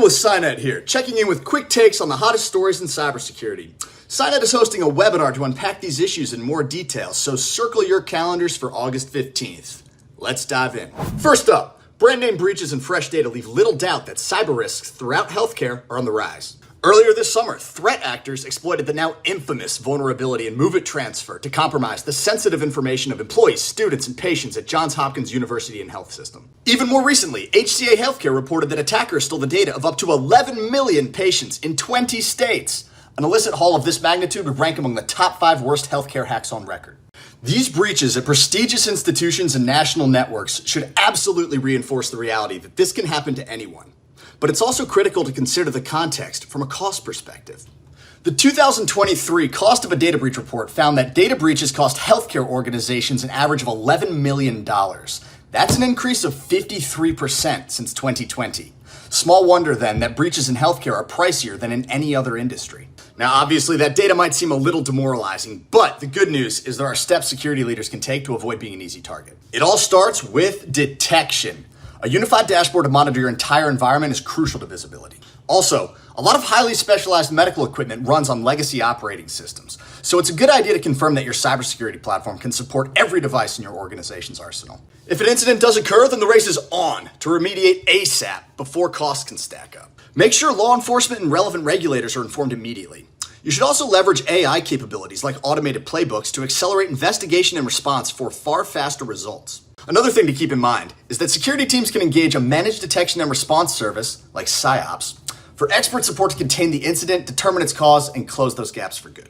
Cynet here, checking in with quick takes on the hottest stories in cybersecurity. Cynet is hosting a webinar to unpack these issues in more detail, so circle your calendars for August 15th. Let's dive in. First up, brand name breaches and fresh data leave little doubt that cyber risks throughout healthcare are on the rise. Earlier this summer, threat actors exploited the now infamous vulnerability in Move It Transfer to compromise the sensitive information of employees, students, and patients at Johns Hopkins University and Health System. Even more recently, HCA Healthcare reported that attackers stole the data of up to 11 million patients in 20 states. An illicit haul of this magnitude would rank among the top 5 worst healthcare hacks on record. These breaches at prestigious institutions and national networks should absolutely reinforce the reality that this can happen to anyone. But it's also critical to consider the context from a cost perspective. The 2023 Cost of a Data Breach report found that data breaches cost healthcare organizations an average of $11 million. That's an increase of 53% since 2020. Small wonder then that breaches in healthcare are pricier than in any other industry. Now, obviously, that data might seem a little demoralizing, but the good news is there are steps security leaders can take to avoid being an easy target. It all starts with detection. A unified dashboard to monitor your entire environment is crucial to visibility. Also, a lot of highly specialized medical equipment runs on legacy operating systems, so it's a good idea to confirm that your cybersecurity platform can support every device in your organization's arsenal. If an incident does occur, then the race is on to remediate ASAP before costs can stack up. Make sure law enforcement and relevant regulators are informed immediately. You should also leverage AI capabilities like automated playbooks to accelerate investigation and response for far faster results. Another thing to keep in mind is that security teams can engage a managed detection and response service, like SIOPS, for expert support to contain the incident, determine its cause, and close those gaps for good.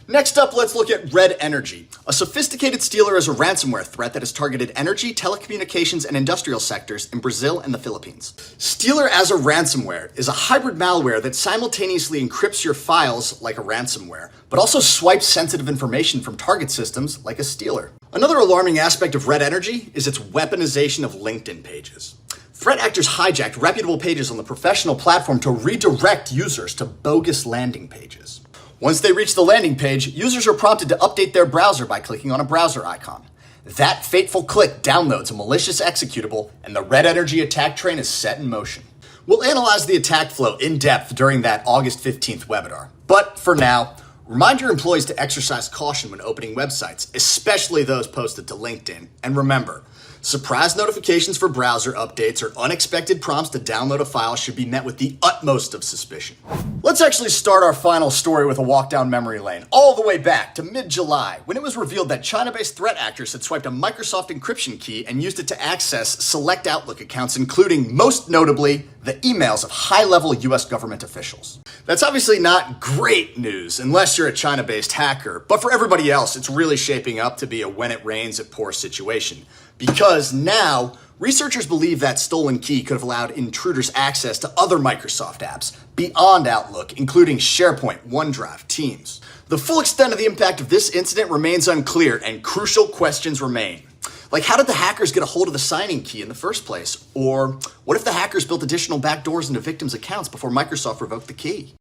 Next up, let's look at RedEnergy, a sophisticated stealer-as-a-ransomware threat that has targeted energy, telecommunications, and industrial sectors in Brazil and the Philippines. Stealer-as-a-ransomware is a hybrid malware that simultaneously encrypts your files like a ransomware, but also swipes sensitive information from target systems like a stealer. Another alarming aspect of RedEnergy is its weaponization of LinkedIn pages. Threat actors hijacked reputable pages on the professional platform to redirect users to bogus landing pages. Once they reach the landing page, users are prompted to update their browser by clicking on a browser icon. That fateful click downloads a malicious executable, and the RedEnergy attack train is set in motion. We'll analyze the attack flow in depth during that August 15th webinar. But for now, remind your employees to exercise caution when opening websites, especially those posted to LinkedIn. And remember, surprise notifications for browser updates or unexpected prompts to download a file should be met with the utmost of suspicion. Let's actually start our final story with a walk down memory lane, all the way back to mid-July, when it was revealed that China-based threat actors had swiped a Microsoft encryption key and used it to access select Outlook accounts, including, most notably, the emails of high-level US government officials. That's obviously not great news unless you're a China-based hacker, but for everybody else, it's really shaping up to be a when it rains it pours situation. Because now, researchers believe that stolen key could have allowed intruders access to other Microsoft apps beyond Outlook, including SharePoint, OneDrive, Teams. The full extent of the impact of this incident remains unclear, and crucial questions remain. Like, how did the hackers get a hold of the signing key in the first place? Or what if the hackers built additional backdoors into victims' accounts before Microsoft revoked the key?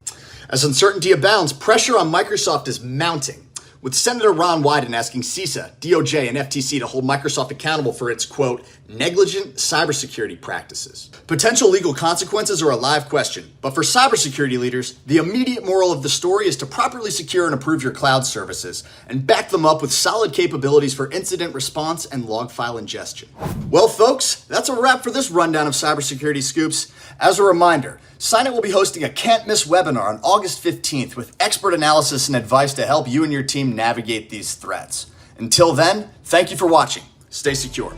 As uncertainty abounds, pressure on Microsoft is mounting, with Senator Ron Wyden asking CISA, DOJ, and FTC to hold Microsoft accountable for its, quote, negligent cybersecurity practices. Potential legal consequences are a live question, but for cybersecurity leaders, the immediate moral of the story is to properly secure and approve your cloud services and back them up with solid capabilities for incident response and log file ingestion. Well, folks, that's a wrap for this rundown of cybersecurity scoops. As a reminder, Cynet will be hosting a can't-miss webinar on August 15th with expert analysis and advice to help you and your team navigate these threats. Until then, thank you for watching. Stay secure.